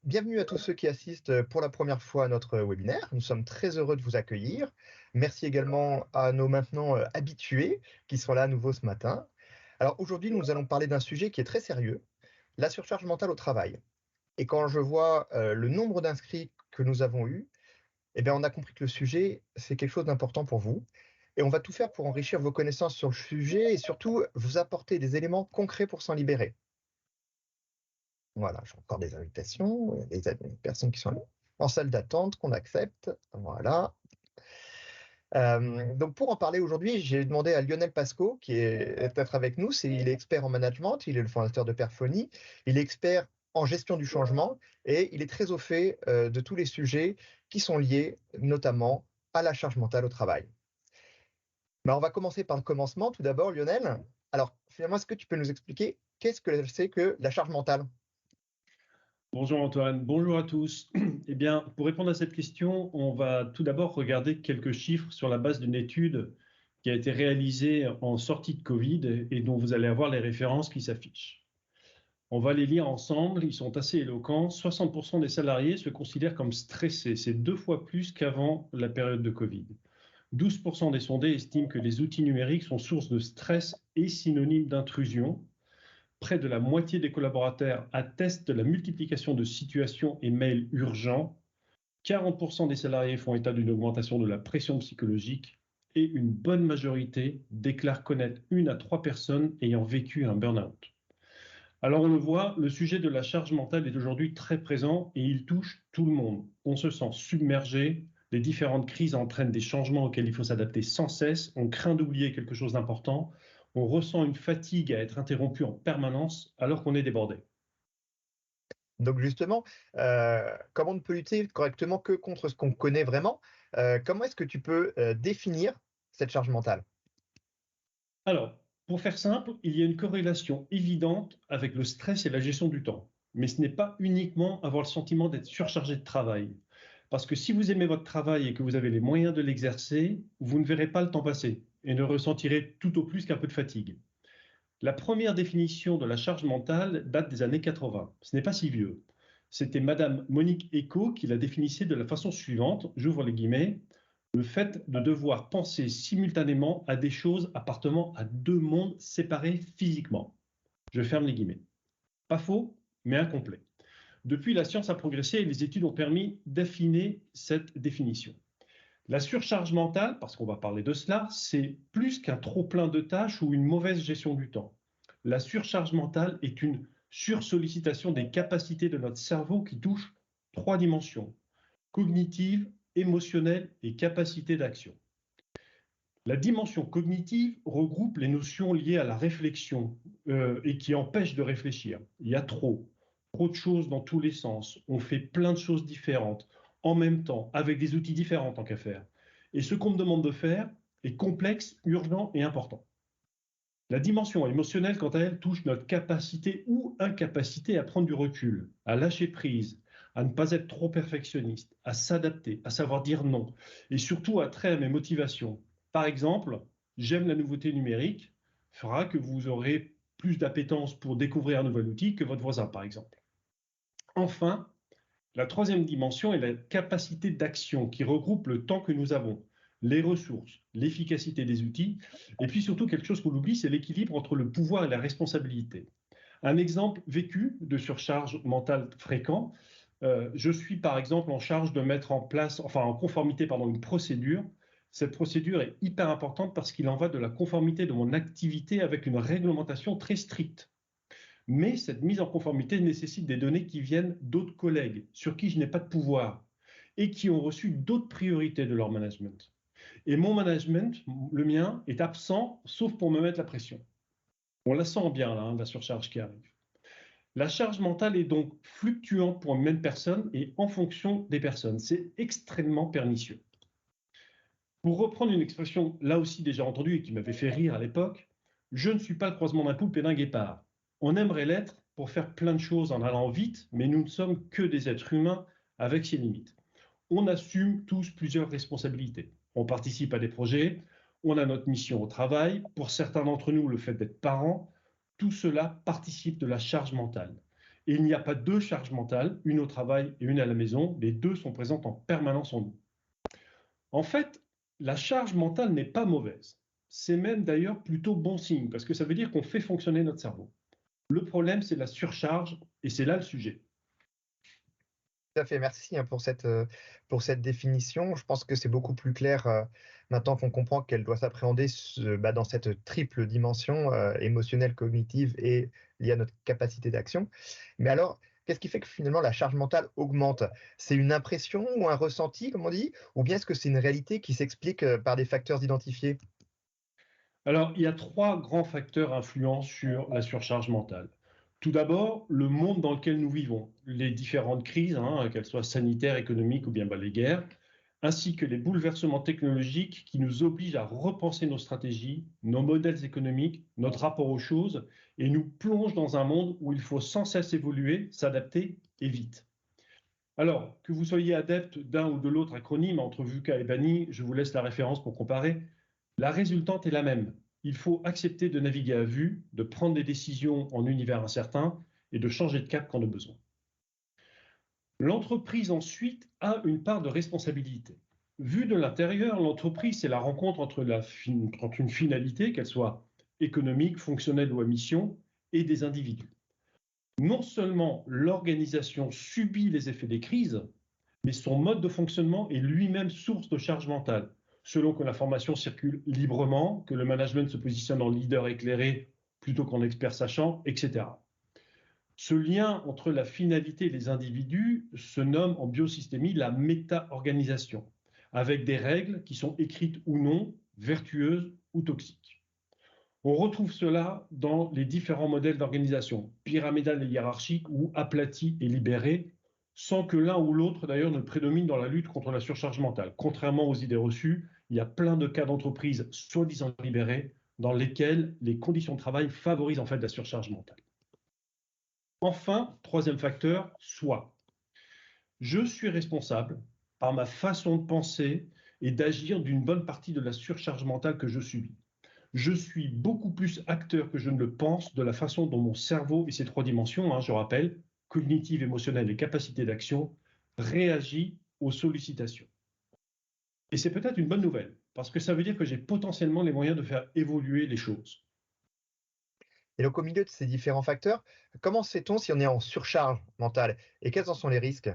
Bienvenue à tous ceux qui assistent pour la première fois à notre webinaire. Nous sommes très heureux de vous accueillir. Merci également à nos maintenant habitués qui sont là à nouveau ce matin. Alors aujourd'hui, nous allons parler d'un sujet qui est très sérieux, la surcharge mentale au travail. Et quand je vois le nombre d'inscrits que nous avons eu, eh bien, on a compris que le sujet, c'est quelque chose d'important pour vous. Et on va tout faire pour enrichir vos connaissances sur le sujet et surtout vous apporter des éléments concrets pour s'en libérer. Voilà, j'ai encore des invitations, il y a des personnes qui sont là, en salle d'attente qu'on accepte. Voilà. Donc pour en parler aujourd'hui, j'ai demandé à Lionel Pasco, qui est peut-être avec nous. Il est expert en management, il est le fondateur de Perphony, il est expert en gestion du changement et il est très au fait de tous les sujets qui sont liés notamment à la charge mentale au travail. On va commencer par le commencement. Tout d'abord, Lionel. Alors, finalement, est-ce que tu peux nous expliquer qu'est-ce que c'est que la charge mentale? Bonjour Antoine, bonjour à tous. Eh bien, pour répondre à cette question, on va tout d'abord regarder quelques chiffres sur la base d'une étude qui a été réalisée en sortie de Covid et dont vous allez avoir les références qui s'affichent. On va les lire ensemble, ils sont assez éloquents. 60% des salariés se considèrent comme stressés, c'est 2 fois plus qu'avant la période de Covid. 12% des sondés estiment que les outils numériques sont source de stress et synonymes d'intrusion. Près de la moitié des collaborateurs attestent de la multiplication de situations et mails urgents. 40% des salariés font état d'une augmentation de la pression psychologique et une bonne majorité déclarent connaître 1 à 3 personnes ayant vécu un burn-out. Alors on le voit, le sujet de la charge mentale est aujourd'hui très présent et il touche tout le monde. On se sent submergé, les différentes crises entraînent des changements auxquels il faut s'adapter sans cesse, on craint d'oublier quelque chose d'important, on ressent une fatigue à être interrompu en permanence alors qu'on est débordé. Donc justement, comme on ne peut lutter correctement que contre ce qu'on connaît vraiment, comment est-ce que tu peux définir cette charge mentale? Alors, pour faire simple, il y a une corrélation évidente avec le stress et la gestion du temps. Mais ce n'est pas uniquement avoir le sentiment d'être surchargé de travail. Parce que si vous aimez votre travail et que vous avez les moyens de l'exercer, vous ne verrez pas le temps passer et ne ressentirez tout au plus qu'un peu de fatigue. La première définition de la charge mentale date des années 80. Ce n'est pas si vieux. C'était Madame Monique Eco qui la définissait de la façon suivante, j'ouvre les guillemets, le fait de devoir penser simultanément à des choses appartenant à 2 mondes séparés physiquement. Je ferme les guillemets. Pas faux, mais incomplet. Depuis, la science a progressé et les études ont permis d'affiner cette définition. La surcharge mentale, parce qu'on va parler de cela, c'est plus qu'un trop-plein de tâches ou une mauvaise gestion du temps. La surcharge mentale est une sursollicitation des capacités de notre cerveau qui touche 3 dimensions: cognitive, émotionnelle et capacité d'action. La dimension cognitive regroupe les notions liées à la réflexion et qui empêchent de réfléchir. Il y a trop de choses dans tous les sens. On fait plein de choses différentes en même temps, avec des outils différents tant qu'à faire. Et ce qu'on me demande de faire est complexe, urgent et important. La dimension émotionnelle, quant à elle, touche notre capacité ou incapacité à prendre du recul, à lâcher prise, à ne pas être trop perfectionniste, à s'adapter, à savoir dire non, et surtout à trait à mes motivations. Par exemple, j'aime la nouveauté numérique, fera que vous aurez plus d'appétence pour découvrir un nouvel outil que votre voisin, par exemple. Enfin, la troisième dimension est la capacité d'action qui regroupe le temps que nous avons, les ressources, l'efficacité des outils, et puis surtout quelque chose qu'on oublie, c'est l'équilibre entre le pouvoir et la responsabilité. Un exemple vécu de surcharge mentale fréquent, je suis par exemple en charge de mettre en place, enfin en conformité, pardon, une procédure. Cette procédure est hyper importante parce qu'il en va de la conformité de mon activité avec une réglementation très stricte. Mais cette mise en conformité nécessite des données qui viennent d'autres collègues sur qui je n'ai pas de pouvoir et qui ont reçu d'autres priorités de leur management. Et mon management, le mien, est absent sauf pour me mettre la pression. On la sent bien là, la surcharge qui arrive. La charge mentale est donc fluctuante pour une même personne et en fonction des personnes. C'est extrêmement pernicieux. Pour reprendre une expression là aussi déjà entendue et qui m'avait fait rire à l'époque, je ne suis pas le croisement d'un poulpe et d'un guépard. On aimerait l'être pour faire plein de choses en allant vite, mais nous ne sommes que des êtres humains avec ses limites. On assume tous plusieurs responsabilités. On participe à des projets, on a notre mission au travail, pour certains d'entre nous le fait d'être parents, tout cela participe de la charge mentale. Et il n'y a pas deux charges mentales, une au travail et une à la maison. Les deux sont présentes en permanence en nous. En fait, la charge mentale n'est pas mauvaise. C'est même d'ailleurs plutôt bon signe, parce que ça veut dire qu'on fait fonctionner notre cerveau. Le problème, c'est la surcharge, et c'est là le sujet. Tout à fait, merci, hein, pour cette définition. Je pense que c'est beaucoup plus clair, maintenant qu'on comprend qu'elle doit s'appréhender dans cette triple dimension, émotionnelle, cognitive et liée à notre capacité d'action. Mais alors, qu'est-ce qui fait que finalement la charge mentale augmente? C'est une impression ou un ressenti, comme on dit? Ou bien est-ce que c'est une réalité qui s'explique, par des facteurs identifiés? Alors, il y a trois grands facteurs influents sur la surcharge mentale. Tout d'abord, le monde dans lequel nous vivons, les différentes crises, hein, qu'elles soient sanitaires, économiques ou bien les guerres, ainsi que les bouleversements technologiques qui nous obligent à repenser nos stratégies, nos modèles économiques, notre rapport aux choses, et nous plongent dans un monde où il faut sans cesse évoluer, s'adapter et vite. Alors, que vous soyez adepte d'un ou de l'autre acronyme entre VUCA et BANI, je vous laisse la référence pour comparer. La résultante est la même. Il faut accepter de naviguer à vue, de prendre des décisions en univers incertain et de changer de cap quand on a besoin. L'entreprise ensuite a une part de responsabilité. Vue de l'intérieur, l'entreprise, c'est la rencontre entre une finalité, qu'elle soit économique, fonctionnelle ou à mission, et des individus. Non seulement l'organisation subit les effets des crises, mais son mode de fonctionnement est lui-même source de charge mentale, selon que l'information circule librement, que le management se positionne en leader éclairé plutôt qu'en expert sachant, etc. Ce lien entre la finalité et les individus se nomme en biosystémie la méta-organisation, avec des règles qui sont écrites ou non, vertueuses ou toxiques. On retrouve cela dans les différents modèles d'organisation, pyramidal et hiérarchique ou aplati et libéré, sans que l'un ou l'autre d'ailleurs ne prédomine dans la lutte contre la surcharge mentale. Contrairement aux idées reçues, il y a plein de cas d'entreprises soi-disant libérées dans lesquelles les conditions de travail favorisent en fait la surcharge mentale. Enfin, troisième facteur, soi. Je suis responsable par ma façon de penser et d'agir d'une bonne partie de la surcharge mentale que je subis. Je suis beaucoup plus acteur que je ne le pense de la façon dont mon cerveau et ses trois dimensions, hein, je rappelle, cognitive, émotionnelle et capacité d'action, réagit aux sollicitations. Et c'est peut-être une bonne nouvelle, parce que ça veut dire que j'ai potentiellement les moyens de faire évoluer les choses. Et donc au milieu de ces différents facteurs, comment sait-on si on est en surcharge mentale et quels en sont les risques?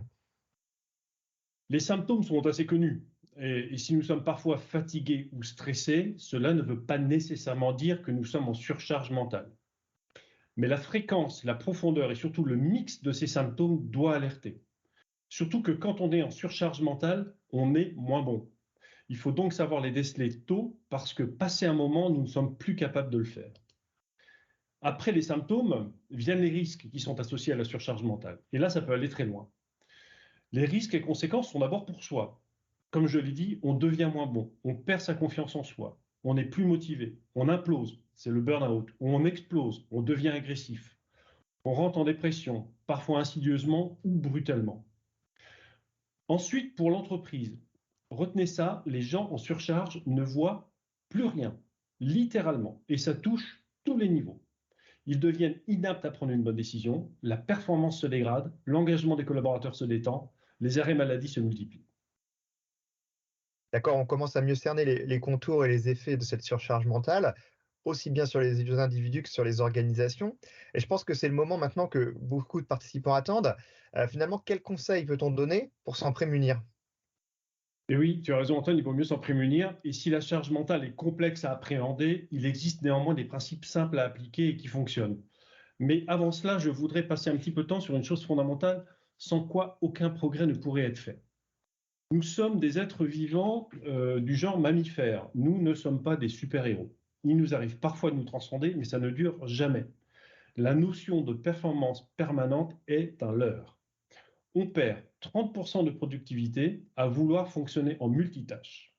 Les symptômes sont assez connus. Et si nous sommes parfois fatigués ou stressés, cela ne veut pas nécessairement dire que nous sommes en surcharge mentale. Mais la fréquence, la profondeur et surtout le mix de ces symptômes doit alerter. Surtout que quand on est en surcharge mentale, on est moins bon. Il faut donc savoir les déceler tôt parce que passé un moment, nous ne sommes plus capables de le faire. Après les symptômes, viennent les risques qui sont associés à la surcharge mentale. Et là, ça peut aller très loin. Les risques et conséquences sont d'abord pour soi. Comme je l'ai dit, on devient moins bon, on perd sa confiance en soi, on n'est plus motivé, on implose, c'est le burn-out, ou on explose, on devient agressif, on rentre en dépression, parfois insidieusement ou brutalement. Ensuite, pour l'entreprise, retenez ça, les gens en surcharge ne voient plus rien, littéralement, et ça touche tous les niveaux. Ils deviennent inaptes à prendre une bonne décision, la performance se dégrade, l'engagement des collaborateurs se détend, les arrêts maladie se multiplient. D'accord, on commence à mieux cerner les contours et les effets de cette surcharge mentale, aussi bien sur les individus que sur les organisations. Et je pense que c'est le moment maintenant que beaucoup de participants attendent. Finalement, quels conseils peut-on donner pour s'en prémunir? Et oui, tu as raison Antoine, il vaut mieux s'en prémunir. Et si la charge mentale est complexe à appréhender, il existe néanmoins des principes simples à appliquer et qui fonctionnent. Mais avant cela, je voudrais passer un petit peu de temps sur une chose fondamentale, sans quoi aucun progrès ne pourrait être fait. Nous sommes des êtres vivants du genre mammifère. Nous ne sommes pas des super-héros. Il nous arrive parfois de nous transcender, mais ça ne dure jamais. La notion de performance permanente est un leurre. On perd 30% de productivité à vouloir fonctionner en multitâche.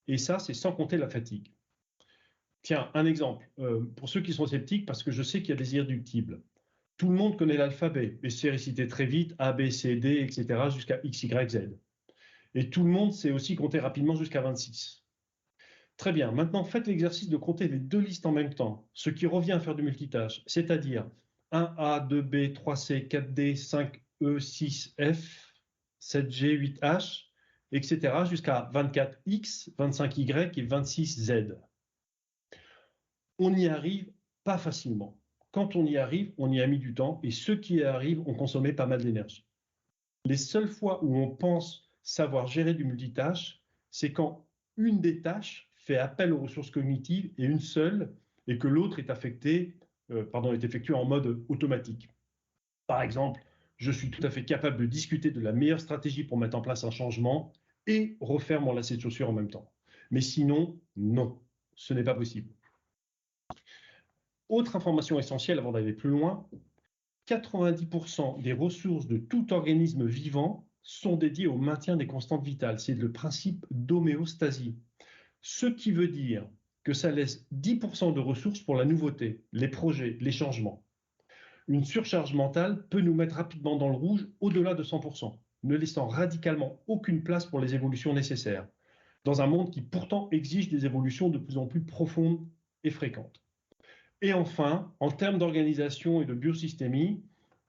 Et ça, c'est sans compter la fatigue. Tiens, un exemple, pour ceux qui sont sceptiques, parce que je sais qu'il y a des irréductibles. Tout le monde connaît l'alphabet, et c'est récité très vite, A, B, C, D, etc., jusqu'à X, Y, Z. Et tout le monde sait aussi compter rapidement jusqu'à 26. Très bien, maintenant faites l'exercice de compter les deux listes en même temps, ce qui revient à faire du multitâche, c'est-à-dire 1A, 2B, 3C, 4D, 5E, 6F, 7G, 8H, etc. jusqu'à 24X, 25Y et 26Z. On n'y arrive pas facilement. Quand on y arrive, on y a mis du temps et ceux qui y arrivent ont consommé pas mal d'énergie. Les seules fois où on pense savoir gérer du multitâche, c'est quand une des tâches fait appel aux ressources cognitives et une seule, et que l'autre est est effectuée en mode automatique. Par exemple, je suis tout à fait capable de discuter de la meilleure stratégie pour mettre en place un changement et refaire mon lacet de chaussures en même temps. Mais sinon, non, ce n'est pas possible. Autre information essentielle avant d'aller plus loin, 90% des ressources de tout organisme vivant sont dédiées au maintien des constantes vitales. C'est le principe d'homéostasie. Ce qui veut dire que ça laisse 10% de ressources pour la nouveauté, les projets, les changements. Une surcharge mentale peut nous mettre rapidement dans le rouge au-delà de 100%, ne laissant radicalement aucune place pour les évolutions nécessaires, dans un monde qui pourtant exige des évolutions de plus en plus profondes et fréquentes. Et enfin, en termes d'organisation et de biosystémie,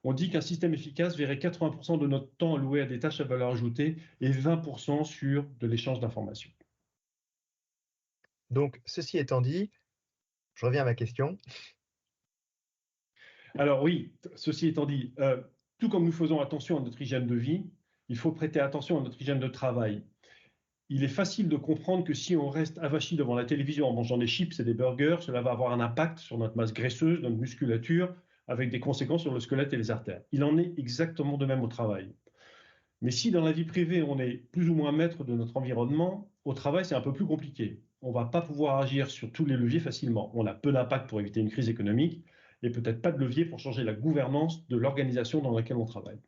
on dit qu'un système efficace verrait 80% de notre temps alloué à des tâches à valeur ajoutée et 20% sur de l'échange d'informations. Donc, ceci étant dit, je reviens à ma question. Alors oui, ceci étant dit, tout comme nous faisons attention à notre hygiène de vie, il faut prêter attention à notre hygiène de travail. Il est facile de comprendre que si on reste avachi devant la télévision en mangeant des chips et des burgers, cela va avoir un impact sur notre masse graisseuse, notre musculature, avec des conséquences sur le squelette et les artères. Il en est exactement de même au travail. Mais si dans la vie privée, on est plus ou moins maître de notre environnement, au travail, c'est un peu plus compliqué. On ne va pas pouvoir agir sur tous les leviers facilement. On a peu d'impact pour éviter une crise économique et peut-être pas de levier pour changer la gouvernance de l'organisation dans laquelle on travaille.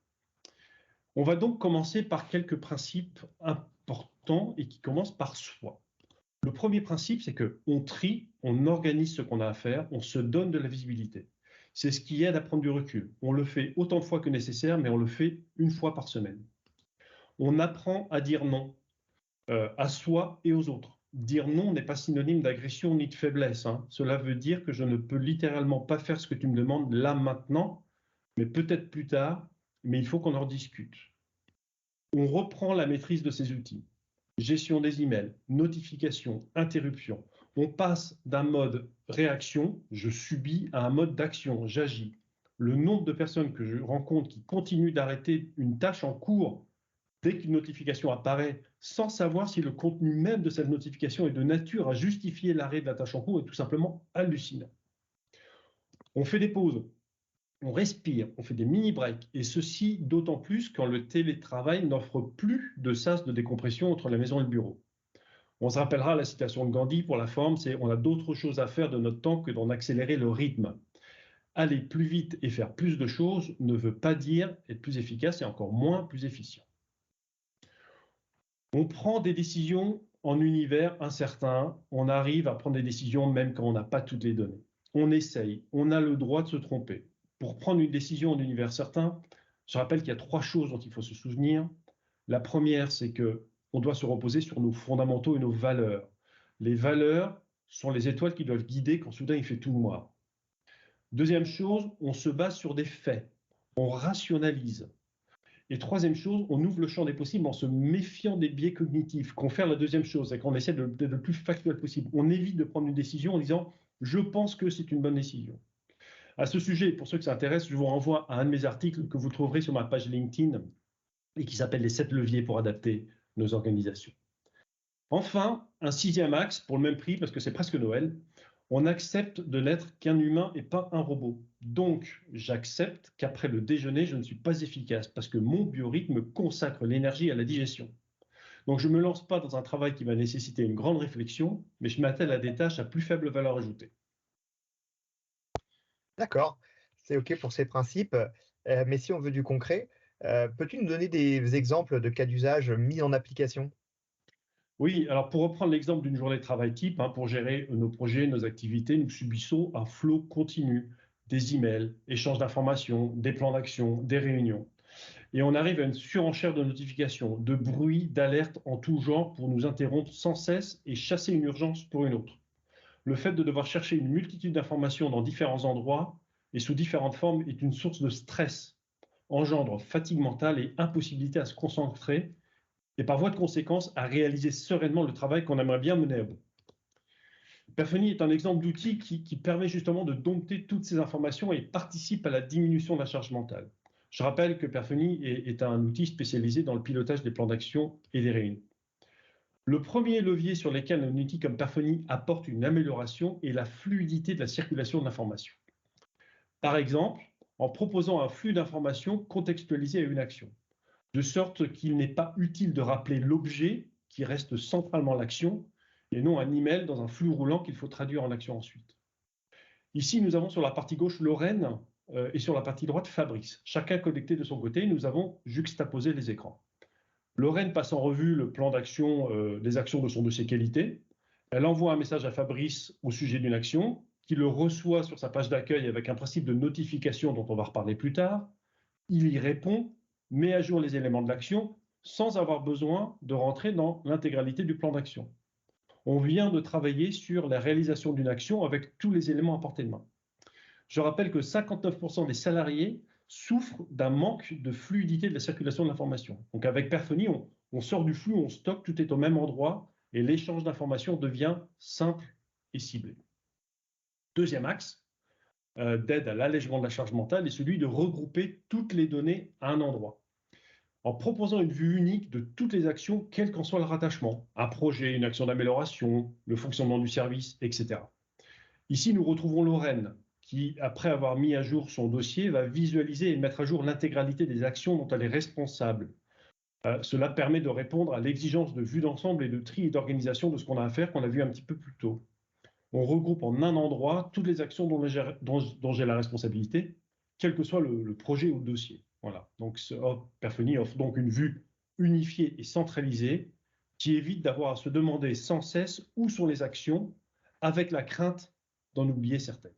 On va donc commencer par quelques principes importants et qui commencent par soi. Le premier principe, c'est qu'on trie, on organise ce qu'on a à faire, on se donne de la visibilité. C'est ce qui aide à prendre du recul. On le fait autant de fois que nécessaire, mais on le fait une fois par semaine. On apprend à dire non à soi et aux autres. Dire non n'est pas synonyme d'agression ni de faiblesse. Cela veut dire que je ne peux littéralement pas faire ce que tu me demandes là maintenant, mais peut-être plus tard, mais il faut qu'on en discute. On reprend la maîtrise de ces outils. Gestion des emails, notifications, interruptions. On passe d'un mode réaction, je subis, à un mode d'action, j'agis. Le nombre de personnes que je rencontre qui continuent d'arrêter une tâche en cours dès qu'une notification apparaît, sans savoir si le contenu même de cette notification est de nature à justifier l'arrêt de la tâche en cours, est tout simplement hallucinant. On fait des pauses, on respire, on fait des mini-breaks, et ceci d'autant plus quand le télétravail n'offre plus de sas de décompression entre la maison et le bureau. On se rappellera la citation de Gandhi pour la forme, c'est « on a d'autres choses à faire de notre temps que d'en accélérer le rythme ». Aller plus vite et faire plus de choses ne veut pas dire être plus efficace et encore moins plus efficient. On prend des décisions en univers incertain, on arrive à prendre des décisions même quand on n'a pas toutes les données. On essaye, on a le droit de se tromper. Pour prendre une décision en univers certain, je rappelle qu'il y a 3 choses dont il faut se souvenir. La première, c'est qu'on doit se reposer sur nos fondamentaux et nos valeurs. Les valeurs sont les étoiles qui doivent guider quand soudain il fait tout noir. Deuxième chose, on se base sur des faits. On rationalise. Et troisième chose, on ouvre le champ des possibles en se méfiant des biais cognitifs. Confère la deuxième chose, c'est qu'on essaie d'être le plus factuel possible. On évite de prendre une décision en disant « je pense que c'est une bonne décision ». À ce sujet, pour ceux que ça intéresse, je vous renvoie à un de mes articles que vous trouverez sur ma page LinkedIn et qui s'appelle « Les 7 leviers pour adapter nos organisations ». Enfin, un 6e axe, pour le même prix, parce que c'est presque Noël, on accepte de n'être qu'un humain et pas un robot. Donc, j'accepte qu'après le déjeuner, je ne suis pas efficace parce que mon biorhythme consacre l'énergie à la digestion. Donc, je ne me lance pas dans un travail qui va nécessiter une grande réflexion, mais je m'attelle à des tâches à plus faible valeur ajoutée. D'accord, c'est OK pour ces principes. Mais si on veut du concret, peux-tu nous donner des exemples de cas d'usage mis en application? Oui, alors pour reprendre l'exemple d'une journée de travail type, pour gérer nos projets, nos activités, nous subissons un flot continu des emails, échanges d'informations, des plans d'action, des réunions. Et on arrive à une surenchère de notifications, de bruits, d'alertes en tout genre pour nous interrompre sans cesse et chasser une urgence pour une autre. Le fait de devoir chercher une multitude d'informations dans différents endroits et sous différentes formes est une source de stress, engendre fatigue mentale et impossibilité à se concentrer et par voie de conséquence à réaliser sereinement le travail qu'on aimerait bien mener à bout. Perphony est un exemple d'outil qui permet justement de dompter toutes ces informations et participe à la diminution de la charge mentale. Je rappelle que Perphony est un outil spécialisé dans le pilotage des plans d'action et des réunions. Le premier levier sur lequel un outil comme Perphony apporte une amélioration est la fluidité de la circulation de l'information. Par exemple, en proposant un flux d'informations contextualisé à une action, de sorte qu'il n'est pas utile de rappeler l'objet qui reste centralement l'action et non un email dans un flux roulant qu'il faut traduire en action ensuite. Ici, nous avons sur la partie gauche Lorraine et sur la partie droite Fabrice. Chacun connecté de son côté, nous avons juxtaposé les écrans. Lorraine passe en revue le plan d'action des actions de son dossier qualité. Elle envoie un message à Fabrice au sujet d'une action, qui le reçoit sur sa page d'accueil avec un principe de notification dont on va reparler plus tard. Il y répond, met à jour les éléments de l'action sans avoir besoin de rentrer dans l'intégralité du plan d'action. On vient de travailler sur la réalisation d'une action avec tous les éléments à portée de main. Je rappelle que 59% des salariés souffrent d'un manque de fluidité de la circulation de l'information. Donc avec Perphony, on sort du flux, on stocke, tout est au même endroit et l'échange d'informations devient simple et ciblé. Deuxième axe d'aide à l'allègement de la charge mentale est celui de regrouper toutes les données à un endroit, en proposant une vue unique de toutes les actions, quel qu'en soit le rattachement, un projet, une action d'amélioration, le fonctionnement du service, etc. Ici, nous retrouvons Lorraine, qui, après avoir mis à jour son dossier, va visualiser et mettre à jour l'intégralité des actions dont elle est responsable. Cela permet de répondre à l'exigence de vue d'ensemble et de tri et d'organisation de ce qu'on a à faire, qu'on a vu un petit peu plus tôt. On regroupe en un endroit toutes les actions dont j'ai la responsabilité, quel que soit le projet ou le dossier. Voilà. Donc, Perphony offre donc une vue unifiée et centralisée qui évite d'avoir à se demander sans cesse où sont les actions, avec la crainte d'en oublier certaines.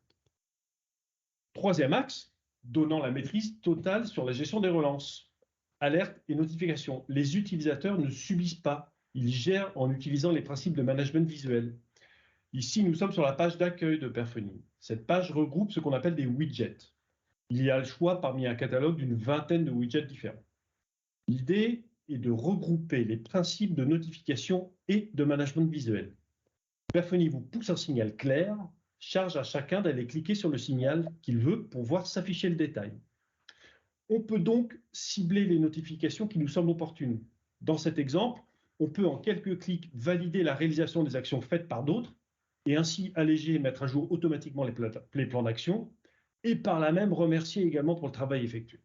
Troisième axe, donnant la maîtrise totale sur la gestion des relances. Alerte et notification. Les utilisateurs ne subissent pas, ils gèrent en utilisant les principes de management visuel. Ici, nous sommes sur la page d'accueil de Perphony. Cette page regroupe ce qu'on appelle des widgets. Il y a le choix parmi un catalogue d'une vingtaine de widgets différents. L'idée est de regrouper les principes de notification et de management visuel. Perphony vous pousse un signal clair, charge à chacun d'aller cliquer sur le signal qu'il veut pour voir s'afficher le détail. On peut donc cibler les notifications qui nous semblent opportunes. Dans cet exemple, on peut en quelques clics valider la réalisation des actions faites par d'autres et ainsi alléger et mettre à jour automatiquement les plans d'action et par là même remercier également pour le travail effectué.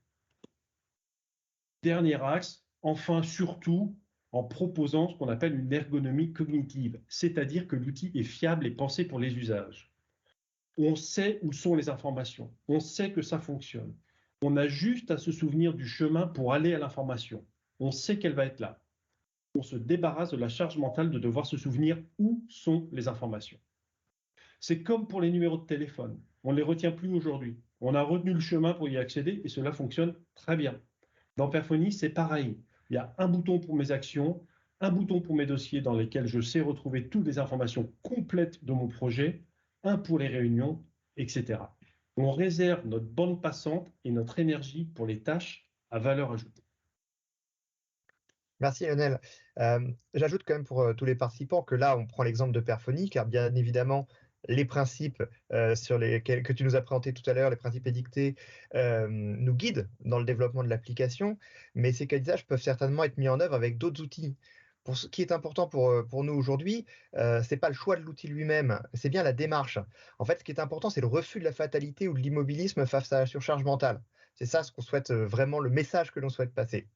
Dernier axe, enfin surtout en proposant ce qu'on appelle une ergonomie cognitive, c'est-à-dire que l'outil est fiable et pensé pour les usages. On sait où sont les informations, on sait que ça fonctionne. On a juste à se souvenir du chemin pour aller à l'information. On sait qu'elle va être là. On se débarrasse de la charge mentale de devoir se souvenir où sont les informations. C'est comme pour les numéros de téléphone. On ne les retient plus aujourd'hui. On a retenu le chemin pour y accéder et cela fonctionne très bien. Dans Perphony, c'est pareil. Il y a un bouton pour mes actions, un bouton pour mes dossiers dans lesquels je sais retrouver toutes les informations complètes de mon projet, un pour les réunions, etc. On réserve notre bande passante et notre énergie pour les tâches à valeur ajoutée. Merci Lionel. J'ajoute quand même pour tous les participants que là, on prend l'exemple de Perphony, car bien évidemment, les principes sur lesquels que tu nous as présentés tout à l'heure, les principes édictés, nous guident dans le développement de l'application, mais ces cas d'usage peuvent certainement être mis en œuvre avec d'autres outils. Pour ce qui est important pour nous aujourd'hui, ce n'est pas le choix de l'outil lui-même, c'est bien la démarche. En fait, ce qui est important, c'est le refus de la fatalité ou de l'immobilisme face à la surcharge mentale. C'est ça ce qu'on souhaite vraiment, le message que l'on souhaite passer.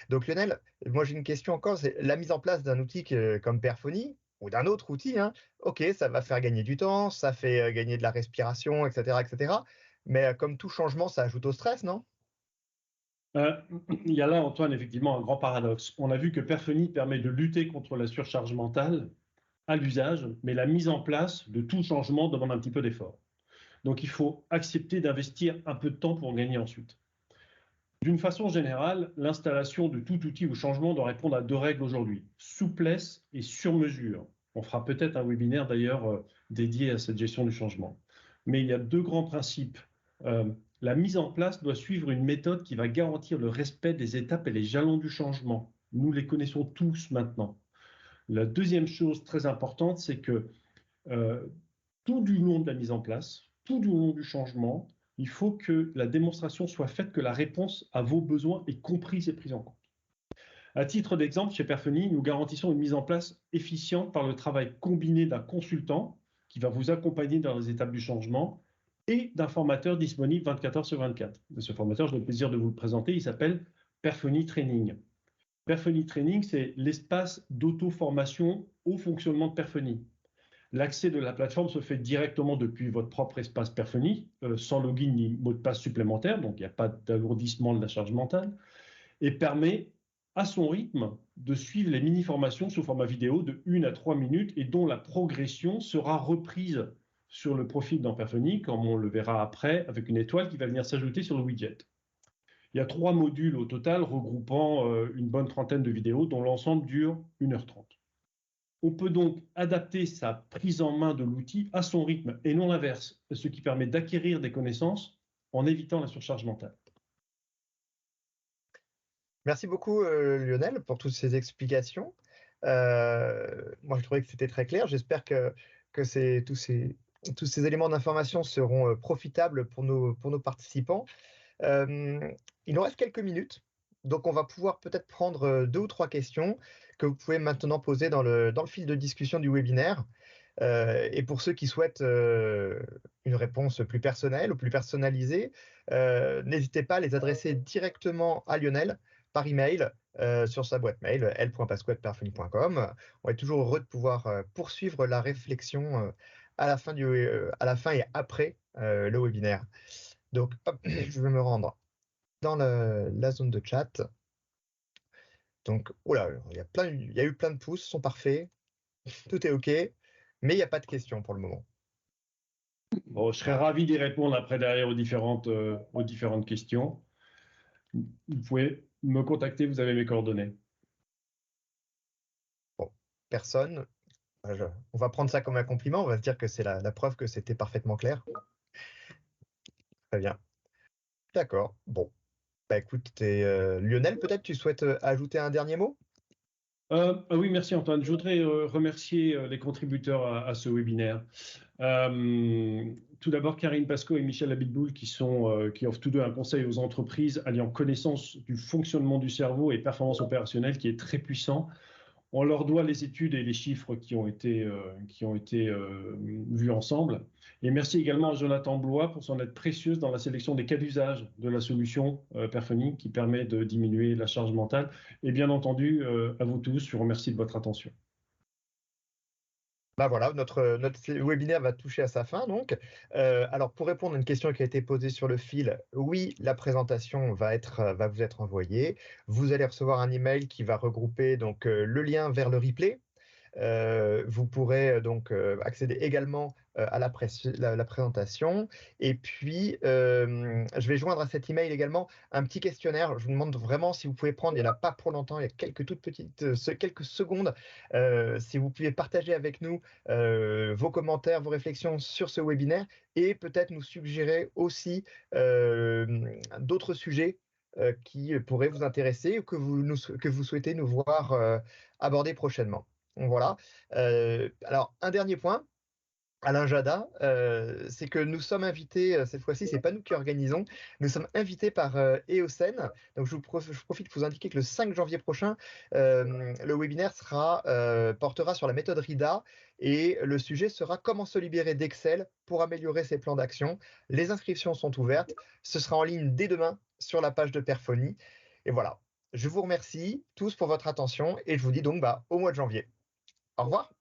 Donc Lionel, moi j'ai une question encore, c'est la mise en place d'un outil comme Perphony ou d'un autre outil, hein, ok, ça va faire gagner du temps, ça fait gagner de la respiration, etc., etc. Mais comme tout changement, ça ajoute au stress, non? Il y a là, Antoine, effectivement, un grand paradoxe. On a vu que Perphony permet de lutter contre la surcharge mentale à l'usage, mais la mise en place de tout changement demande un petit peu d'effort. Donc il faut accepter d'investir un peu de temps pour gagner ensuite. D'une façon générale, l'installation de tout outil ou changement doit répondre à deux règles aujourd'hui, souplesse et sur-mesure. On fera peut-être un webinaire d'ailleurs dédié à cette gestion du changement. Mais il y a deux grands principes La mise en place doit suivre une méthode qui va garantir le respect des étapes et les jalons du changement. Nous les connaissons tous maintenant. La deuxième chose très importante, c'est que euh, tout du long de la mise en place, tout du long du changement, il faut que la démonstration soit faite que la réponse à vos besoins est comprise et prise en compte. À titre d'exemple, chez Perfuny, nous garantissons une mise en place efficiente par le travail combiné d'un consultant qui va vous accompagner dans les étapes du changement et d'un formateur disponible 24 heures sur 24. Ce formateur, j'ai le plaisir de vous le présenter, il s'appelle Perfuny Training. Perfuny Training, c'est l'espace d'auto-formation au fonctionnement de Perfuny. L'accès de la plateforme se fait directement depuis votre propre espace Perfuny, sans login ni mot de passe supplémentaire, donc il n'y a pas d'alourdissement de la charge mentale, et permet à son rythme de suivre les mini-formations sous format vidéo de 1 à 3 minutes et dont la progression sera reprise sur le profil dans Perfuny, comme on le verra après, avec une étoile qui va venir s'ajouter sur le widget. Il y a 3 modules au total regroupant une bonne trentaine de vidéos dont l'ensemble dure 1h30. On peut donc adapter sa prise en main de l'outil à son rythme et non l'inverse, ce qui permet d'acquérir des connaissances en évitant la surcharge mentale. Merci beaucoup, Lionel, pour toutes ces explications. Moi, je trouvais que c'était très clair. J'espère que tous ces éléments d'information seront profitables pour nos participants. Il nous reste quelques minutes, donc on va pouvoir peut-être prendre 2 ou 3 questions que vous pouvez maintenant poser dans le fil de discussion du webinaire. Et pour ceux qui souhaitent une réponse plus personnelle ou plus personnalisée, n'hésitez pas à les adresser directement à Lionel par email sur sa boîte mail l.pasquet@perfuny.com. On est toujours heureux de pouvoir poursuivre la réflexion à la fin et après le webinaire. Donc, hop, je vais me rendre dans la zone de chat. Donc, oula, il y a eu plein de pouces, sont parfaits, tout est OK, mais il n'y a pas de questions pour le moment. Bon, je serais ravi d'y répondre après derrière aux différentes questions. Vous pouvez me contacter, vous avez mes coordonnées. Bon, personne. On va prendre ça comme un compliment, on va se dire que c'est la preuve que c'était parfaitement clair. Très bien. D'accord, bon. Bah écoute, Lionel, peut-être tu souhaites ajouter un dernier mot? Oui, merci Antoine. Je voudrais remercier les contributeurs à ce webinaire. Tout d'abord, Karine Pasco et Michel Abitboul qui offrent tous deux un conseil aux entreprises alliant connaissance du fonctionnement du cerveau et performance opérationnelle qui est très puissant. On leur doit les études et les chiffres qui ont été vus ensemble. Et merci également à Jonathan Blois pour son aide précieuse dans la sélection des cas d'usage de la solution Perfuny qui permet de diminuer la charge mentale. Et bien entendu, à vous tous, je vous remercie de votre attention. Bah voilà, notre webinaire va toucher à sa fin donc. Alors pour répondre à une question qui a été posée sur le fil, oui, la présentation va vous être envoyée. Vous allez recevoir un email qui va regrouper donc le lien vers le replay. Vous pourrez donc accéder également à la présentation. Et puis, je vais joindre à cet email également un petit questionnaire. Je vous demande vraiment si vous pouvez prendre, il n'y en a pas pour longtemps, il y a quelques toutes petites, quelques secondes, si vous pouvez partager avec nous vos commentaires, vos réflexions sur ce webinaire et peut-être nous suggérer aussi d'autres sujets qui pourraient vous intéresser ou que vous souhaitez nous voir aborder prochainement. Voilà. Alors, un dernier point, Alain Jada, c'est que nous sommes invités, cette fois-ci, c'est pas nous qui organisons, nous sommes invités par EOSEN. Donc, je profite pour vous indiquer que le 5 janvier prochain, le webinaire portera sur la méthode RIDA et le sujet sera comment se libérer d'Excel pour améliorer ses plans d'action. Les inscriptions sont ouvertes. Ce sera en ligne dès demain sur la page de Perfuny. Et voilà. Je vous remercie tous pour votre attention et je vous dis donc au mois de janvier. Au revoir.